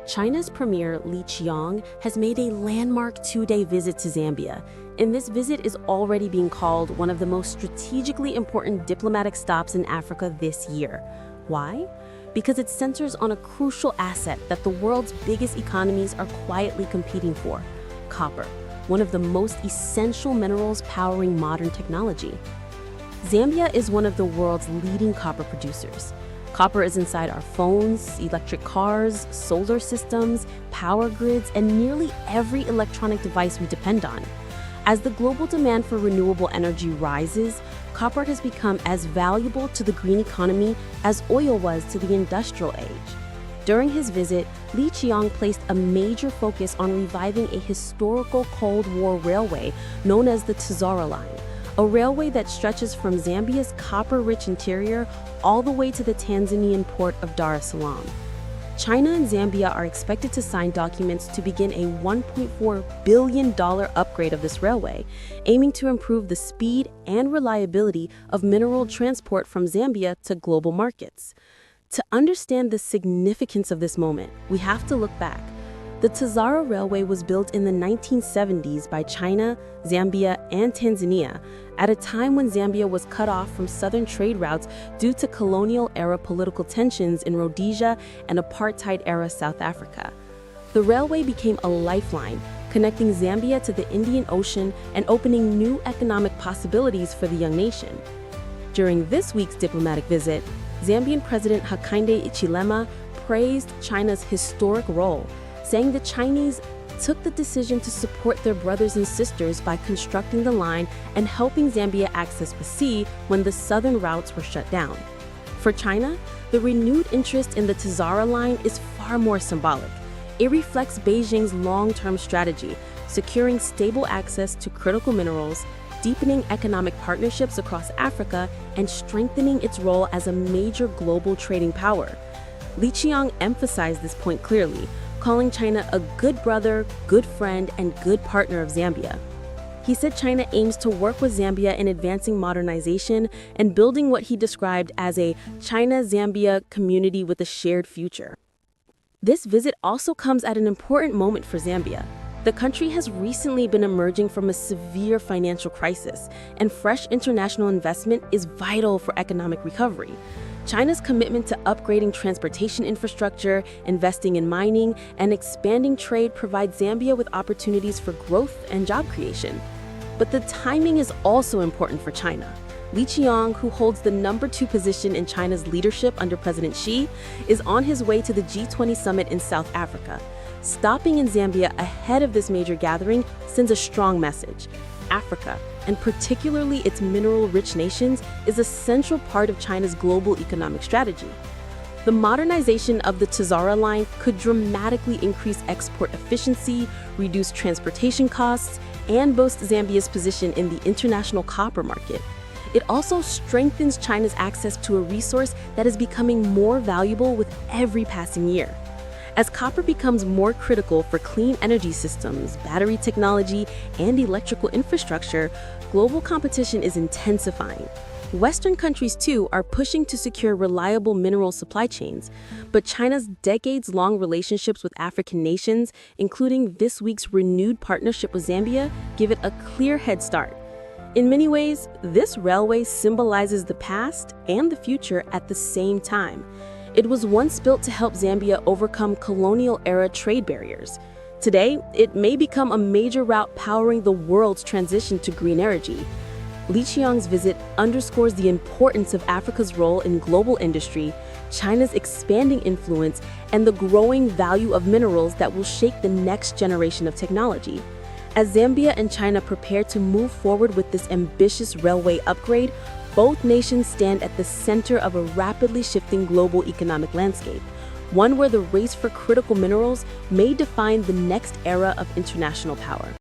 China's premier Li Qiang has made a landmark two-day visit to Zambia, and this visit is already being called one of the most strategically important diplomatic stops in Africa this year. Why? Because it centers on a crucial asset that the world's biggest economies are quietly competing for: copper, one of the most essential minerals powering modern technology. Zambia is one of the world's leading copper producers. Copper is inside our phones, electric cars, solar systems, power grids, and nearly every electronic device we depend on. As the global demand for renewable energy rises, copper has become as valuable to the green economy as oil was to the industrial age. During his visit, Li Qiang placed a major focus on reviving a historical Cold War railway known as the Tazara Line, a railway that stretches from Zambia's copper-rich interior all the way to the Tanzanian port of Dar es Salaam. China and Zambia are expected to sign documents to begin a $1.4 billion upgrade of this railway, aiming to improve the speed and reliability of mineral transport from Zambia to global markets. To understand the significance of this moment, we have to look back. The Tazara Railway was built in the 1970s by China, Zambia, and Tanzania, at a time when Zambia was cut off from southern trade routes due to colonial-era political tensions in Rhodesia and apartheid-era South Africa. The railway became a lifeline, connecting Zambia to the Indian Ocean and opening new economic possibilities for the young nation. During this week's diplomatic visit, Zambian President Hakainde Hichilema praised China's historic role, saying the Chinese took the decision to support their brothers and sisters by constructing the line and helping Zambia access the sea when the southern routes were shut down. For China, the renewed interest in the Tazara line is far more symbolic. It reflects Beijing's long-term strategy, securing stable access to critical minerals, deepening economic partnerships across Africa, and strengthening its role as a major global trading power. Li Qiang emphasized this point clearly, calling China a good brother, good friend, and good partner of Zambia. He said China aims to work with Zambia in advancing modernization and building what he described as a China-Zambia community with a shared future. This visit also comes at an important moment for Zambia. The country has recently been emerging from a severe financial crisis, and fresh international investment is vital for economic recovery. China's commitment to upgrading transportation infrastructure, investing in mining, and expanding trade provides Zambia with opportunities for growth and job creation. But the timing is also important for China. Li Qiang, who holds the #2 position in China's leadership under President Xi, is on his way to the G20 summit in South Africa. Stopping in Zambia ahead of this major gathering sends a strong message. Africa, and particularly its mineral-rich nations, is a central part of China's global economic strategy. The modernization of the Tazara line could dramatically increase export efficiency, reduce transportation costs, and boost Zambia's position in the international copper market. It also strengthens China's access to a resource that is becoming more valuable with every passing year. As copper becomes more critical for clean energy systems, battery technology, and electrical infrastructure, global competition is intensifying. Western countries, too, are pushing to secure reliable mineral supply chains, but China's decades-long relationships with African nations, including this week's renewed partnership with Zambia, give it a clear head start. In many ways, this railway symbolizes the past and the future at the same time. It was once built to help Zambia overcome colonial-era trade barriers. Today, it may become a major route powering the world's transition to green energy. Li Qiang's visit underscores the importance of Africa's role in global industry, China's expanding influence, and the growing value of minerals that will shape the next generation of technology. As Zambia and China prepare to move forward with this ambitious railway upgrade, both nations stand at the center of a rapidly shifting global economic landscape, one where the race for critical minerals may define the next era of international power.